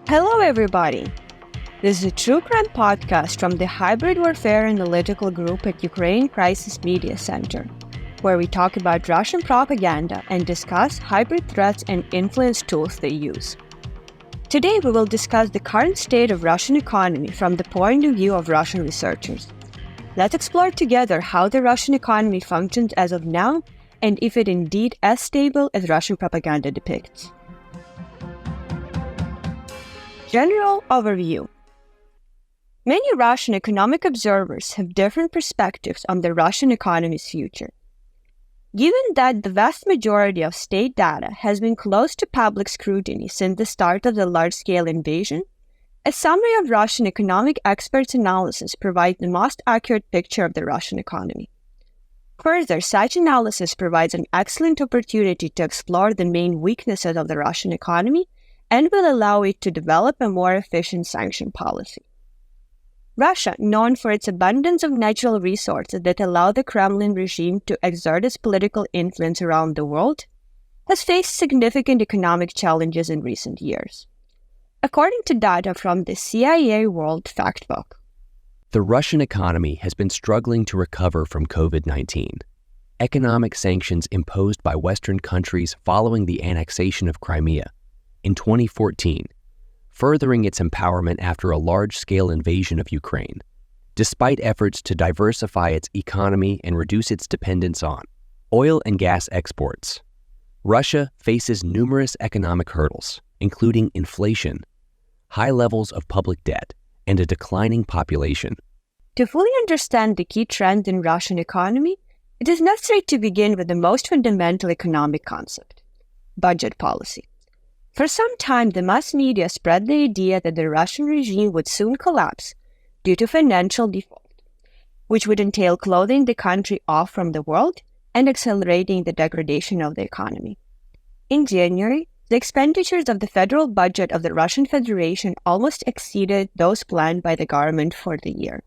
Hello, everybody. This is a tRUcrime podcast from the Hybrid Warfare Analytical Group at Ukraine Crisis Media Center, where we talk about Russian propaganda and discuss hybrid threats and influence tools they use. Today, we will discuss the current state of Russian economy from the point of view of Russian researchers. Let's explore together how the Russian economy functions as of now and if it indeed as stable as Russian propaganda depicts. General overview. Many Russian economic observers have different perspectives on the Russian economy's future. Given that the vast majority of state data has been close to public scrutiny since the start of the large-scale invasion, a summary of Russian economic experts' analysis provides the most accurate picture of the Russian economy. Further, such analysis provides an excellent opportunity to explore the main weaknesses of the Russian economy and will allow it to develop a more efficient sanction policy. Russia, known for its abundance of natural resources that allow the Kremlin regime to exert its political influence around the world, has faced significant economic challenges in recent years. According to data from the CIA World Factbook, the Russian economy has been struggling to recover from COVID-19. Economic sanctions imposed by Western countries following the annexation of Crimea in 2014, furthering its empowerment after a large-scale invasion of Ukraine, despite efforts to diversify its economy and reduce its dependence on oil and gas exports. Russia faces numerous economic hurdles, including inflation, high levels of public debt, and a declining population. To fully understand the key trends in Russian economy, it is necessary to begin with the most fundamental economic concept: budget policy. For some time, the mass media spread the idea that the Russian regime would soon collapse due to financial default, which would entail closing the country off from the world and accelerating the degradation of the economy. In January, the expenditures of the federal budget of the Russian Federation almost exceeded those planned by the government for the year.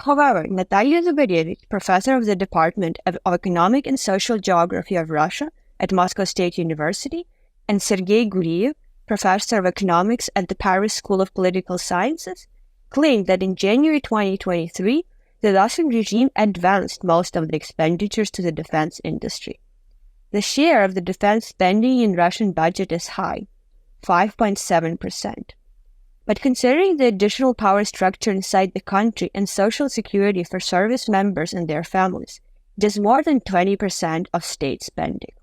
However, Natalia Zubarevich, professor of the Department of Economic and Social Geography of Russia at Moscow State University, and Sergei Guriev, professor of economics at the Paris School of Political Sciences, claimed that in January 2023, the Russian regime advanced most of the expenditures to the defense industry. The share of the defense spending in Russian budget is high, 5.7%. But considering the additional power structure inside the country and social security for service members and their families, it is more than 20% of state spending.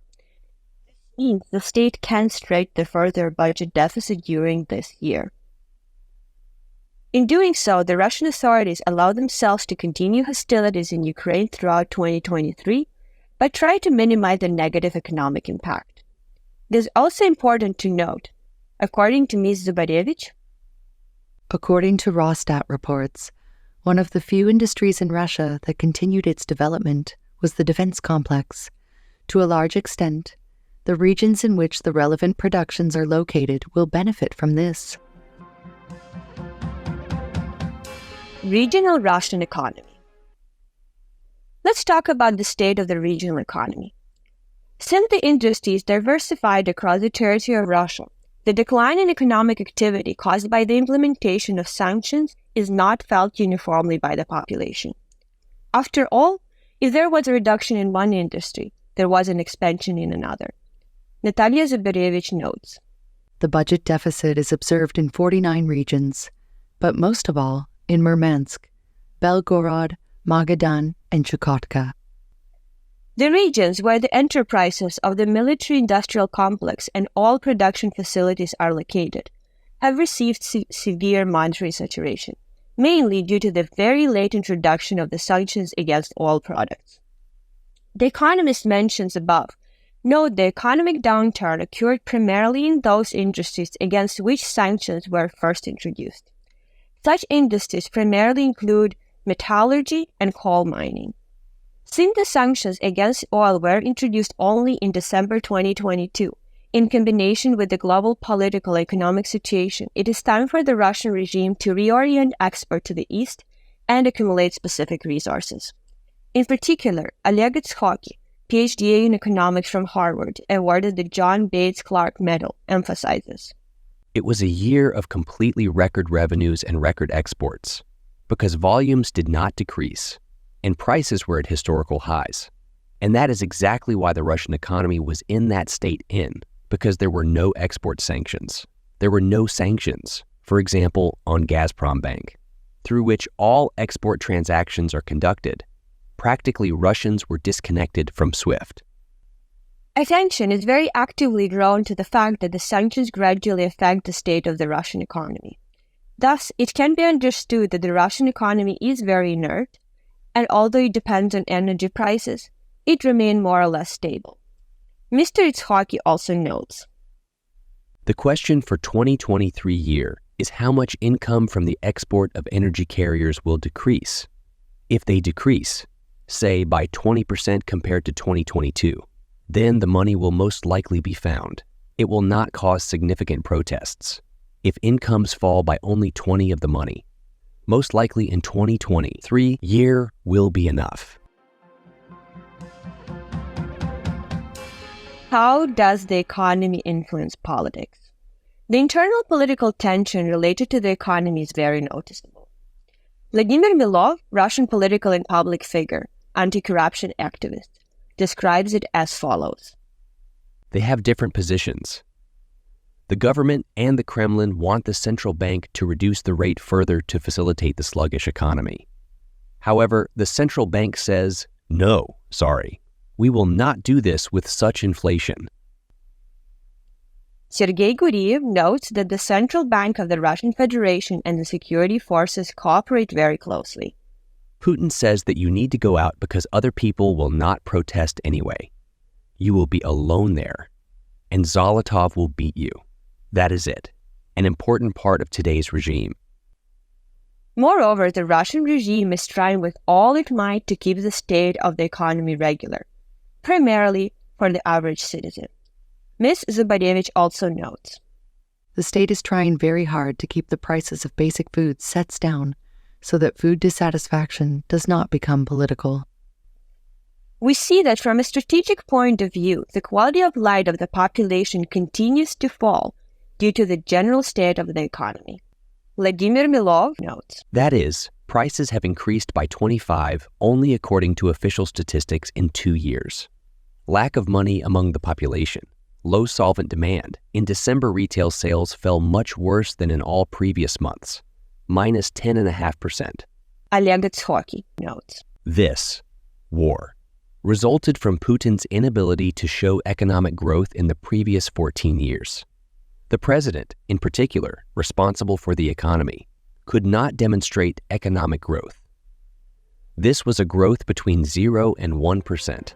Means the state can stretch the further budget deficit during this year. In doing so, the Russian authorities allow themselves to continue hostilities in Ukraine throughout 2023, but try to minimize the negative economic impact. It is also important to note, according to Ms. Zubarevich, according to Rosstat reports, one of the few industries in Russia that continued its development was the defense complex. To a large extent, the regions in which the relevant productions are located will benefit from this. Regional Russian economy. Let's talk about the state of the regional economy. Since the industry is diversified across the territory of Russia, the decline in economic activity caused by the implementation of sanctions is not felt uniformly by the population. After all, if there was a reduction in one industry, there was an expansion in another. Natalia Zubarevich notes, the budget deficit is observed in 49 regions, but most of all in Murmansk, Belgorod, Magadan, and Chukotka. The regions where the enterprises of the military-industrial complex and all production facilities are located have received severe monetary saturation, mainly due to the very late introduction of the sanctions against oil products. The economist mentions above note the economic downturn occurred primarily in those industries against which sanctions were first introduced. Such industries primarily include metallurgy and coal mining. Since the sanctions against oil were introduced only in December 2022, in combination with the global political economic situation, it is time for the Russian regime to reorient export to the east and accumulate specific resources. In particular, Oleg Itshoki, PhD in economics from Harvard, awarded the John Bates Clark Medal, emphasizes. It was a year of completely record revenues and record exports because volumes did not decrease and prices were at historical highs. And that is exactly why the Russian economy was in that state because there were no export sanctions. There were no sanctions, for example, on Gazprom Bank, through which all export transactions are conducted. Practically, Russians were disconnected from SWIFT. Attention is very actively drawn to the fact that the sanctions gradually affect the state of the Russian economy. Thus, it can be understood that the Russian economy is very inert, and although it depends on energy prices, it remained more or less stable. Mr. tRUcrime also notes, the question for 2023 year is how much income from the export of energy carriers will decrease. If they decrease, say by 20% compared to 2022, then the money will most likely be found. It will not cause significant protests. If incomes fall by only 20% of the money, most likely in 2023 year will be enough. How does the economy influence politics? The internal political tension related to the economy is very noticeable. Vladimir Milov, Russian political and public figure, anti-corruption activist, describes it as follows. They have different positions. The government and the Kremlin want the central bank to reduce the rate further to facilitate the sluggish economy. However, the central bank says, no, sorry, we will not do this with such inflation. Sergei Guriev notes that the Central Bank of the Russian Federation and the security forces cooperate very closely. Putin says that you need to go out because other people will not protest anyway. You will be alone there, and Zolotov will beat you. That is it, an important part of today's regime. Moreover, the Russian regime is trying with all it might to keep the state of the economy regular, primarily for the average citizen. Ms. Zubarevich also notes, the state is trying very hard to keep the prices of basic foods set down so that food dissatisfaction does not become political. We see that from a strategic point of view, the quality of life of the population continues to fall due to the general state of the economy. Vladimir Milov notes, that is, prices have increased by 25% only according to official statistics in 2 years. Lack of money among the population. Low solvent demand. In December, retail sales fell much worse than in all previous months, minus 10.5%. Oleg tRUcrime notes, this war resulted from Putin's inability to show economic growth in the previous 14 years. The president, in particular, responsible for the economy, could not demonstrate economic growth. This was a growth between 0 and 1%.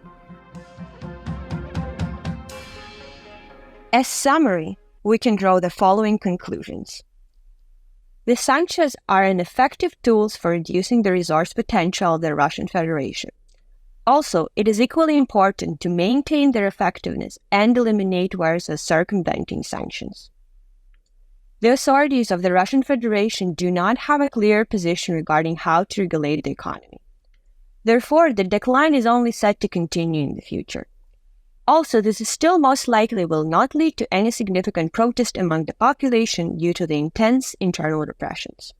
As summary, we can draw the following conclusions. The sanctions are an effective tool for reducing the resource potential of the Russian Federation. Also, it is equally important to maintain their effectiveness and eliminate ways of circumventing sanctions. The authorities of the Russian Federation do not have a clear position regarding how to regulate the economy. Therefore, the decline is only set to continue in the future. Also, this still most likely will not lead to any significant protest among the population due to the intense internal repressions.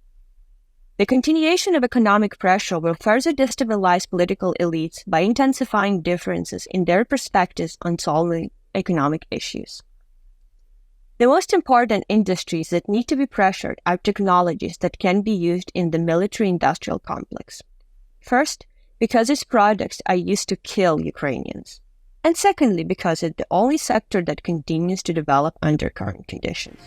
The continuation of economic pressure will further destabilize political elites by intensifying differences in their perspectives on solving economic issues. The most important industries that need to be pressured are technologies that can be used in the military-industrial complex. First, because its products are used to kill Ukrainians. And secondly, because it's the only sector that continues to develop under current conditions.